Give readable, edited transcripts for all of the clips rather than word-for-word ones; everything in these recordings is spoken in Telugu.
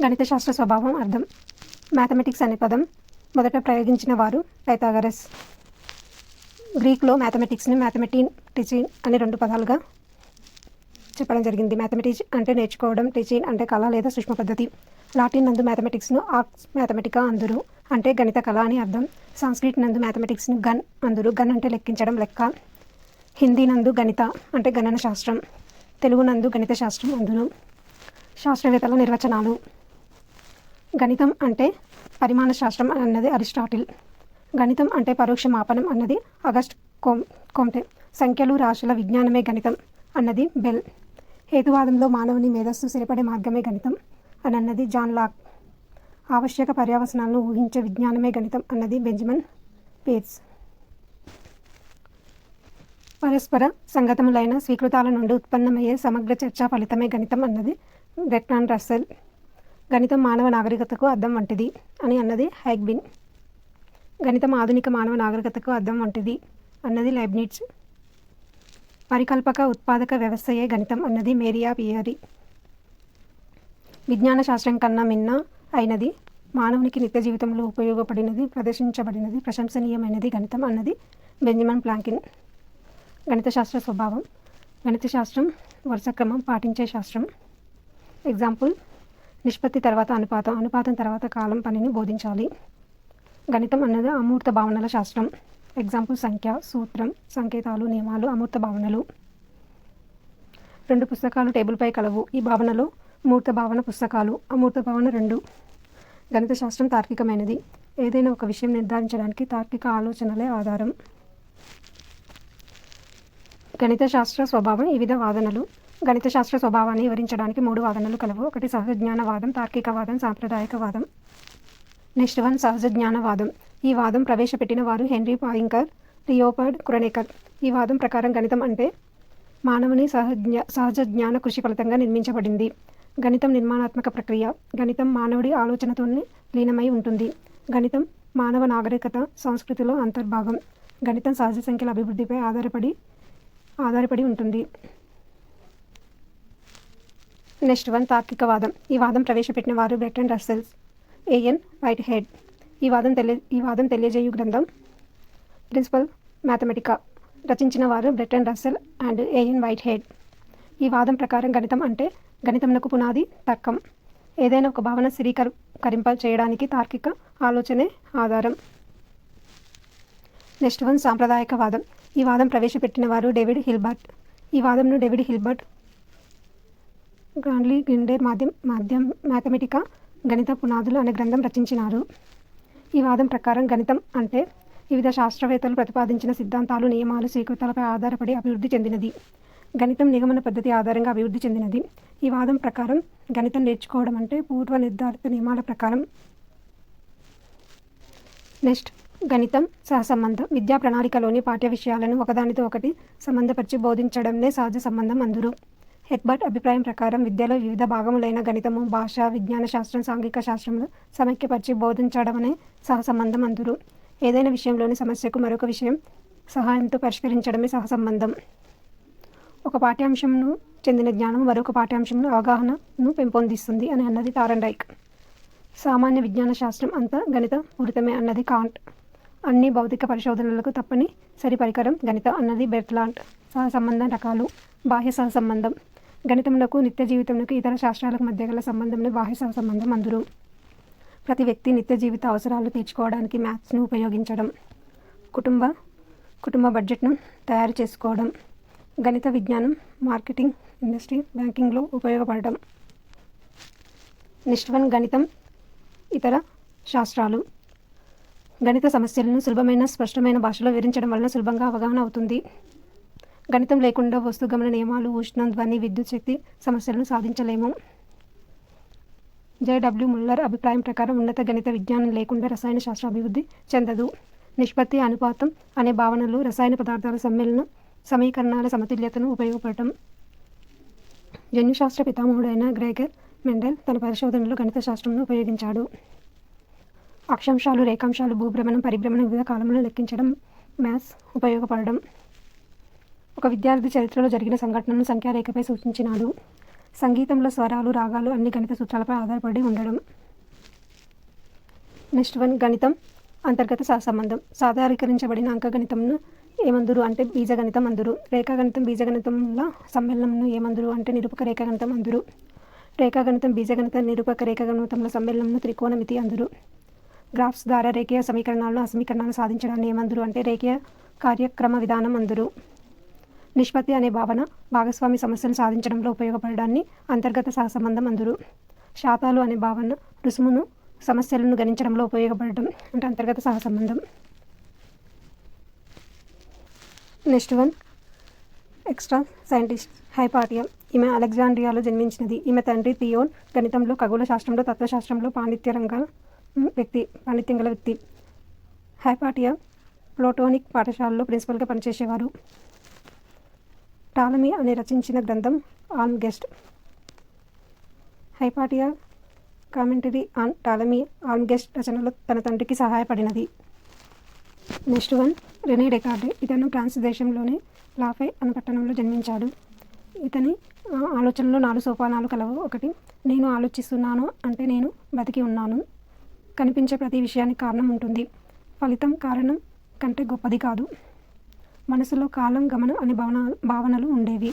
గణిత శాస్త్ర స్వభావం అర్థం. మ్యాథమెటిక్స్ అనే పదం మొదట ప్రయోగించిన వారు పైథాగరస్. గ్రీక్లో మ్యాథమెటిక్స్ని టీచింగ్ అనే 2 పదాలుగా చెప్పడం జరిగింది. మ్యాథమెటిక్స్ అంటే నేర్చుకోవడం, టీచింగ్ అంటే కళ లేదా సూక్ష్మ పద్ధతి. లాటిన్ నందు మ్యాథమెటిక్స్ను ఆర్ట్స్ మ్యాథమెటికా అందురు, అంటే గణిత కళ అని అర్థం. సాంస్క్రిట్ నందు మ్యాథమెటిక్స్ను గన్ అందురు, గన్ అంటే లెక్కించడం, లెక్క. హిందీ నందు గణిత అంటే గణన శాస్త్రం. తెలుగు నందు గణిత శాస్త్రం అందును. శాస్త్రవేత్తల నిర్వచనాలు. గణితం అంటే పరిమాణ శాస్త్రం అన్నది అరిస్టాటిల్. గణితం అంటే పరోక్ష మాపనం అన్నది అగస్ట్ కోమ్టే. సంఖ్యలు రాశుల విజ్ఞానమే గణితం అన్నది బెల్. హేతువాదంలో మానవుని మేధస్సు స్థిరపడే మార్గమే గణితం అని అన్నది జాన్ లాక్. ఆవశ్యక పర్యవసనాలను ఊహించే విజ్ఞానమే గణితం అన్నది బెంజమిన్ పేర్స్. పరస్పర సంగతములైన స్వీకృతాల నుండి ఉత్పన్నమయ్యే సమగ్ర చర్చా ఫలితమే గణితం అన్నది బెర్ట్రాండ్ రస్సెల్. గణితం మానవ నాగరికతకు అద్దం వంటిది అని అన్నది హ్యాగ్బిన్. గణితం ఆధునిక మానవ నాగరికతకు అద్దం వంటిది అన్నది లైబ్నిట్జ్. పరికల్పక ఉత్పాదక వ్యవస్థయే గణితం అన్నది మేరియా పియరీ. విజ్ఞాన శాస్త్రం కన్నా మిన్న అయినది, మానవునికి నిత్య జీవితంలో ఉపయోగపడినది, ప్రదర్శించబడినది, ప్రశంసనీయమైనది గణితం అన్నది బెంజమిన్ ఫ్రాంక్లిన్. గణిత శాస్త్ర స్వభావం. గణిత శాస్త్రం వరుసక్రమం పాటించే శాస్త్రం. ఎగ్జాంపుల్: నిష్పత్తి తర్వాత అనుపాతం, అనుపాతం తర్వాత కాలం పనిని బోధించాలి. గణితం అన్నది అమూర్త భావనల శాస్త్రం. ఎగ్జాంపుల్: సంఖ్య, సూత్రం, సంకేతాలు, నియమాలు అమూర్త భావనలు. 2 పుస్తకాలు టేబుల్పై కలవు. ఈ భావనలో మూర్త భావన పుస్తకాలు, అమూర్త భావన 2. గణిత శాస్త్రం తార్కికమైనది. ఏదైనా ఒక విషయం నిర్ధారించడానికి తార్కిక ఆలోచనలే ఆధారం. గణిత శాస్త్ర స్వభావం. వివిధ వాదనలు. గణిత శాస్త్ర స్వభావాన్ని వివరించడానికి 3 వాదనలు కలవు. 1 సహజజ్ఞానవాదం, తార్కికవాదం, సాంప్రదాయకవాదం. నెక్స్ట్ 1 సహజజ్ఞానవాదం. ఈ వాదం ప్రవేశపెట్టిన వారు హెన్రీ పాయింకర్, లియోపార్డ్ క్రోనేకర్. ఈ వాదం ప్రకారం గణితం అంటే మానవుని సహజ జ్ఞాన కృషి ఫలితంగా నిర్మించబడింది. గణితం నిర్మాణాత్మక ప్రక్రియ. గణితం మానవుడి ఆలోచనతోనే లీనమై ఉంటుంది. గణితం మానవ నాగరికత సంస్కృతిలో అంతర్భాగం. గణితం సహజ సంఖ్యల అభివృద్ధిపై ఆధారపడి ఉంటుంది. నెక్స్ట్ 1 తార్కికవాదం. ఈ వాదం ప్రవేశపెట్టిన వారు Bertrand Russell, A N Whitehead. ఈ వాదం తెలియజేయు గ్రంథం ప్రిన్సిపల్ మ్యాథమెటికా. రచించిన వారు Bertrand Russell and A N Whitehead. ఈ వాదం ప్రకారం గణితం అంటే గణితమునకు పునాది తర్కం. ఏదైనా ఒక భావన స్థిరీకరింప చేయడానికి తార్కిక ఆలోచనే ఆధారం. నెక్స్ట్ 1 సాంప్రదాయకవాదం. ఈ వాదం ప్రవేశపెట్టిన వారు డేవిడ్ హిల్బర్ట్. ఈ వాదంను డేవిడ్ హిల్బర్ట్ గ్రాండ్లీ గ్రిండెర్ మ్యాథమెటికా గణిత పునాదులు అనే గ్రంథం రచించినారు. ఈ వాదం ప్రకారం గణితం అంటే వివిధ శాస్త్రవేత్తలు ప్రతిపాదించిన సిద్ధాంతాలు, నియమాలు, స్వీకృతాలపై ఆధారపడి అభివృద్ధి చెందినది. గణితం నిగమన పద్ధతి ఆధారంగా అభివృద్ధి చెందినది. ఈ వాదం ప్రకారం గణితం నేర్చుకోవడం అంటే పూర్వ నిర్ధారిత నియమాల ప్రకారం. నెక్స్ట్ గణితం సహసంబంధం. విద్యా ప్రణాళికలోని పాఠ్య విషయాలను ఒకదానితో ఒకటి సంబంధపరిచి బోధించడంనే సహజ సంబంధం అందురు. హెర్బర్ట్ అభిప్రాయం ప్రకారం విద్యలో వివిధ భాగములైన గణితము, భాష, విజ్ఞాన శాస్త్రం, సాంఘిక శాస్త్రములు సమైక్యపరిచి బోధించడమనే సహసంబంధం అందురు. ఏదైనా విషయంలోని సమస్యకు మరొక విషయం సహాయంతో పరిష్కరించడమే సహసంబంధం. ఒక పాఠ్యాంశంను చెందిన జ్ఞానం మరొక పాఠ్యాంశంను అవగాహనను పెంపొందిస్తుంది అని అన్నది థారెన్డైక్. సామాన్య విజ్ఞాన శాస్త్రం అంతా గణిత పూరితమే అన్నది కాంట్. అన్ని భౌతిక పరిశోధనలకు తప్పని సరి పరికరం గణితం అన్నది బెర్ట్లాండ్. సహసంబంధం రకాలు. బాహ్య సహసంబంధం. గణితమునకు నిత్య జీవితమునకు ఇతర శాస్త్రాలకు మధ్య గల సంబంధంలో బాహ్య సహసంబంధం అందురు. ప్రతి వ్యక్తి నిత్య జీవిత అవసరాలు తీర్చుకోవడానికి మ్యాథ్స్ను ఉపయోగించడం. కుటుంబ బడ్జెట్ను తయారు చేసుకోవడం. గణిత విజ్ఞానం మార్కెటింగ్, ఇండస్ట్రీ, బ్యాంకింగ్లో ఉపయోగపడటం. నెక్స్ట్ 1 గణితం ఇతర శాస్త్రాలు. గణిత సమస్యలను సులభమైన స్పష్టమైన భాషలో వివరించడం వలన సులభంగా అవగాహన అవుతుంది. గణితం లేకుండా వస్తుగమన నియమాలు, ఉష్ణం, ధ్వని, విద్యుత్ శక్తి సమస్యలను సాధించలేము. జె.డబ్ల్యూ. ముల్లర్ అభిప్రాయం ప్రకారం ఉన్నత గణిత విజ్ఞానం లేకుండా రసాయన శాస్త్రం అభివృద్ధి చెందదు. నిష్పత్తి, అనుపాతం అనే భావనలు రసాయన పదార్థాల సమ్మేళనం, సమీకరణాల సమతుల్యతను ఉపయోగపడటం. జన్యుశాస్త్ర పితామహుడైన గ్రెగర్ మెండెల్ తన పరిశోధనలో గణిత శాస్త్రంను ఉపయోగించాడు. అక్షాంశాలు, రేఖాంశాలు, భూభ్రమణం, పరిభ్రమణం వివిధ కాలంలో లెక్కించడం మ్యాథ్స్ ఉపయోగపడడం. ఒక విద్యార్థి చరిత్రలో జరిగిన సంఘటనను సంఖ్యారేఖపై సూచించినాడు. సంగీతంలో స్వరాలు, రాగాలు అన్ని గణిత సూత్రాలపై ఆధారపడి ఉండడం. నెక్స్ట్ వన్ గణితం అంతర్గత సహసంబంధం. సాధారణీకరించబడిన అంకగణితంను ఏమందురు అంటే బీజగణితం అందురు. రేఖాగణితం బీజగణితంల సమ్మేళనంను ఏమందురు అంటే నిరూపక రేఖాగణితం అందురు. రేఖాగణితం బీజగణిత నిరూపక రేఖాగణితంల సమ్మేళనంను త్రికోణమితి అందురు. గ్రాఫ్స్ ద్వారా రేఖీయ సమీకరణాలను సమీకరణాలు సాధించడాన్ని ఏమందురు అంటే రేఖీయ కార్యక్రమ విధానం అందురు. నిష్పత్తి అనే భావన భాగస్వామి సమస్యను సాధించడంలో ఉపయోగపడడాన్ని అంతర్గత సహసంబంధం అందురు. శాతాలు అనే భావన రుసుమును సమస్యలను గణించడంలో ఉపయోగపడడం అంటే అంతర్గత సహసంబంధం. Next one extra scientist Hypatia. ఈమె అలెగ్జాండ్రియాలో జన్మించినది. ఈమె తండ్రి థియోన్ గణితంలో, ఖగోళ శాస్త్రంలో, తత్వశాస్త్రంలో పాండిత్యం గల వ్యక్తి. హైపాటియా ప్లాటోనిక్ పాఠశాలలో ప్రిన్సిపల్గా పనిచేసేవారు. టాలమీ అనే రచించిన గ్రంథం Almagest. Hypatia commentary on Ptolemy Almagest రచనలో తన తండ్రికి సహాయపడినది. Next one Rene Descartes. ఇతను ఫ్రాన్స్ దేశంలోని లాఫే అనే పట్టణంలో జన్మించాడు. ఇతని ఆలోచనలో 4 సోపానాలు కలవు. 1. నేను ఆలోచిస్తున్నాను అంటే నేను బతికి ఉన్నాను. కనిపించే ప్రతి విషయానికి కారణం ఉంటుంది. ఫలితం కారణం కంటే గొప్పది కాదు. మనసులో కాలం, గమనం అనే భావనలు ఉండేవి.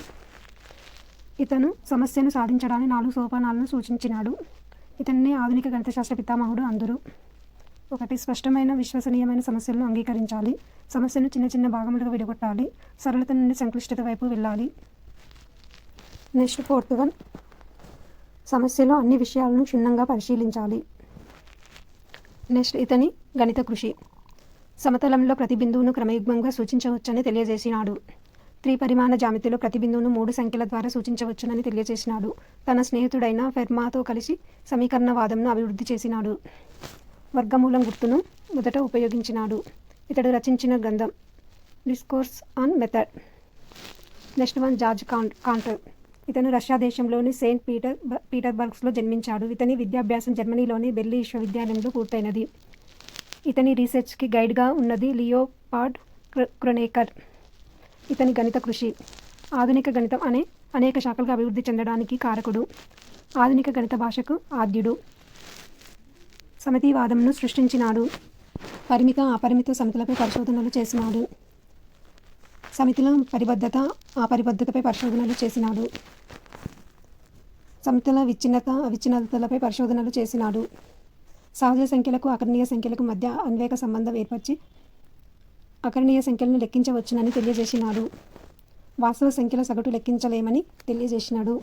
ఇతను సమస్యను సాధించడానికి 4 సోపానాలను సూచించినాడు. ఇతన్ని ఆధునిక గణితశాస్త్ర పితామహుడు అందరు. 1. స్పష్టమైన విశ్వసనీయమైన సమస్యలను అంగీకరించాలి. సమస్యను చిన్న చిన్న భాగములుగా విడగొట్టాలి. సరళత నుండి సంక్లిష్టత వైపు వెళ్ళాలి. నెక్స్ట్ 4th వన్ సమస్యలో అన్ని విషయాలను క్షుణ్ణంగా పరిశీలించాలి. నెక్స్ట్ ఇతని గణిత కృషి. సమతలంలో ప్రతి బిందువును క్రమయుగ్మంగా సూచించవచ్చని తెలియజేసినాడు. త్రిపరిమాణ జామితిలో ప్రతి బిందువును 3 సంఖ్యల ద్వారా సూచించవచ్చునని తెలియజేసినాడు. తన స్నేహితుడైన ఫెర్మాతో కలిసి సమీకరణవాదంను అభివృద్ధి చేసినాడు. వర్గమూలం గుర్తును మొదట ఉపయోగించినాడు. ఇతడు రచించిన గ్రంథం discourse on method. Next one George Cantor. ఇతను రష్యా దేశంలోని సెయింట్ పీటర్బర్గ్స్లో జన్మించాడు. ఇతని విద్యాభ్యాసం జర్మనీలోని బెర్లీ విశ్వవిద్యాలయంలో పూర్తయినది. ఇతని రీసెర్చ్కి గైడ్గా ఉన్నది లియోపార్డ్ క్రోనేకర్. ఇతని గణిత కృషి. ఆధునిక గణితం అనే అనేక శాఖలుగా అభివృద్ధి చెందడానికి కారకుడు. ఆధునిక గణిత భాషకు ఆద్యుడు. సమితివాదంను సృష్టించినాడు. పరిమిత, అపరిమిత సమితులపై పరిశోధనలు చేసినాడు. సమితుల పరిబద్ధత, అపరిబద్ధతపై పరిశోధనలు చేసినాడు. సమితుల విచ్ఛిన్నత, అవిచ్ఛిన్నతలపై పరిశోధనలు చేసినాడు. సహజ సంఖ్యలకు అకర్ణీయ సంఖ్యలకు మధ్య అన్వేక సంబంధం ఏర్పరిచి అకర్ణీయ సంఖ్యలను లెక్కించవచ్చునని తెలియజేసినాడు. వాస్తవ సంఖ్యల సగటు లెక్కించలేమని తెలియజేసినాడు.